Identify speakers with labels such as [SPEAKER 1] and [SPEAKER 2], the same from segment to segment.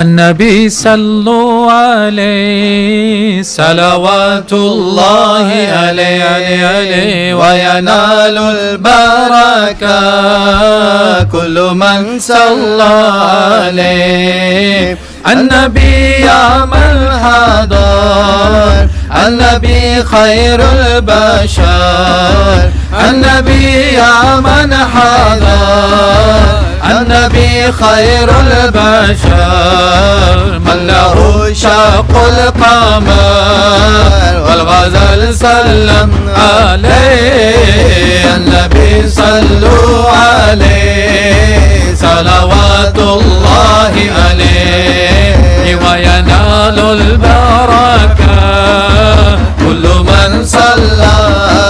[SPEAKER 1] النبي صلوا عليه صلوات الله عليه وينال البركة كل من صلى عليه. النبي يا من حضر النبي خير البشر النبي يا من حضر النبي خير البشر من له شق القمر والغزل سلم عليه. النبي صلوا عليه صلوات الله عليه وينال البركة كل من صلى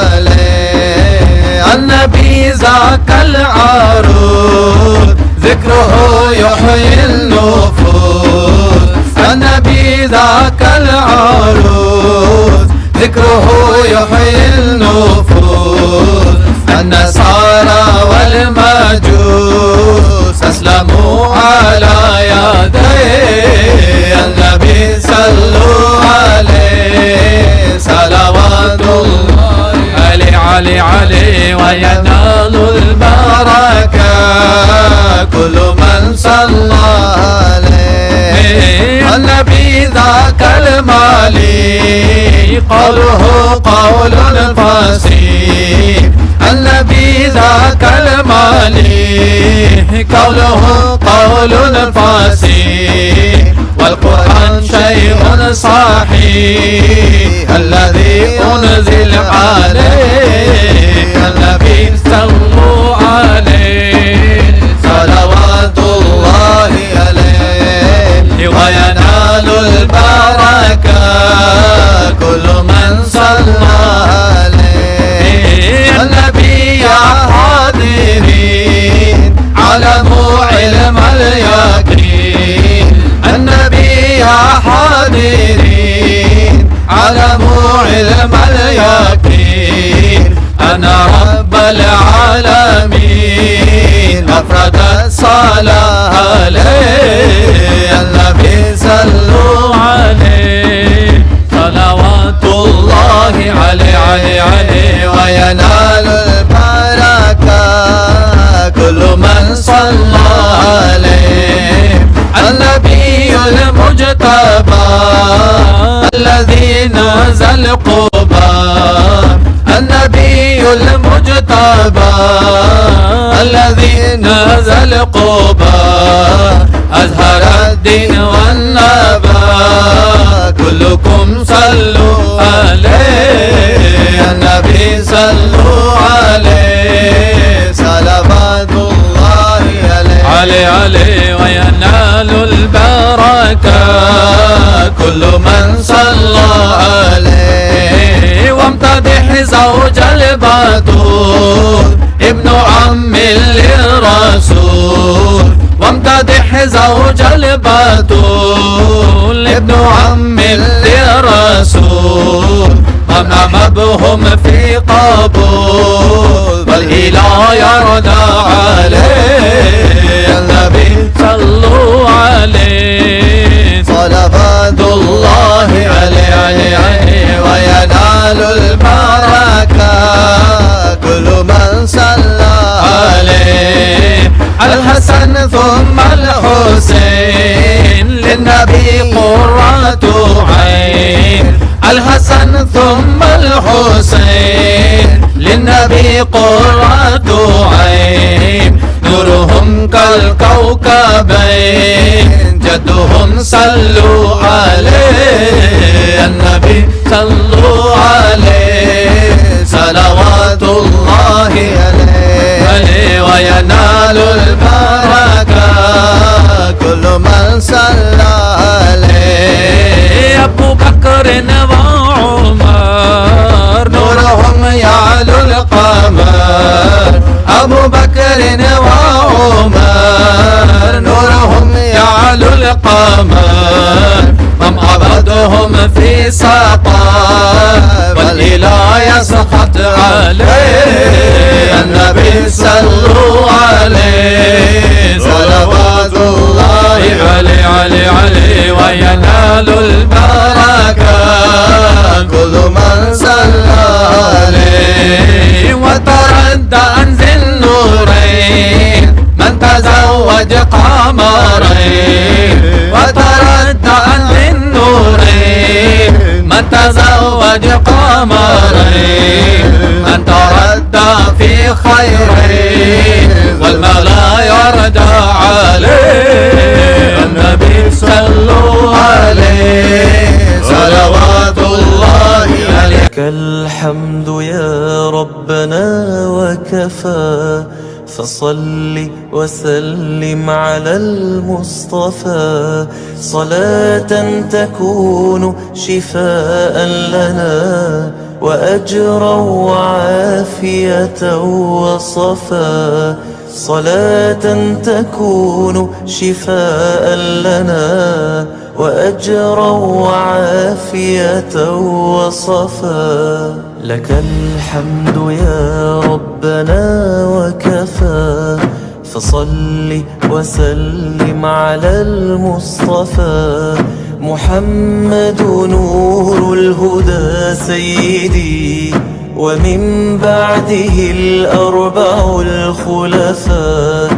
[SPEAKER 1] عليه. النبي ذاك العروض ذكره يحيي النفوس النبي ذاك العروض ذكره يحيي النفوس. النصارى والمجوس أسلموا على يديه. النبي صلوا عليه صلوات الله عليه وينال البركة كل من صلى عليه. النبي ذاك المالي قوله قول فصيح النبي ذاك المالي قوله قول فصيح والقرآن شيء صحيح الذي أنزل عليه. النبي صلوا عليه صلوات الله عليه وينال البركة كل من صلى عليه. النبي يا حاضرين علموا علم اليقين النبي يا حاضرين علموا علم اليقين. أنا رب العالمين أفرد الصلاة عليه. النبي صلوا عليه صلوات الله عليه وينال البركة كل من صلى عليه. النبي المجتبى الذي نزل قبى النبي المجتبى الذي نزل قبى أزهر الدين والنبى كلكم صلوا عليه. النبي صلوا عليه صلوات الله عليه وينال البركة كل من صلى عليه. وامتدح زوج البتول ابن عم للرسول وامتدح زوج البتول ابن عم للرسول ومبهم في قبول والإله يرضى عليه. النبي صلوا عليه صلوات الله عليه وينال البركة كل من صلى عليه. الحسن ثم الحسين للنبي قرة عين الحسن ثم الحسين للنبي قرة عين. نورهم كالكوكبين جدهم صلوا عليه. النبي صلوا عليه صلوات الله عليه وينال البركة كل من صلى عليه. أبو بكر وعمر نورهم يعلو القمر أبو بكر وعمر نورهم يعلو القمر من عبدهم في سقا والإله يسخط عليه. النبي صلوا عليه صلوات الله عليه عليه وينال البركة كل من صلى عليه. وتردى عن ذي النورين من تزوج قمرين، وتردى عن ذي النورين من تزوج قمرين، من تردى في خيرين والملا يردى عليه. النبي صلوا عليه صلوات الله عليه.
[SPEAKER 2] لك الحمد يا ربنا وكفى، فصل وسلم على المصطفى صلاة تكون شفاء لنا وأجرا وعافية وصفا، صلاة تكون شفاء لنا وأجرا وعافية وصفا. لك الحمد يا ربنا وكفى، فصل وسلم على المصطفى محمد نور الهدى سيدي، ومن بعده الأربع الخلفاء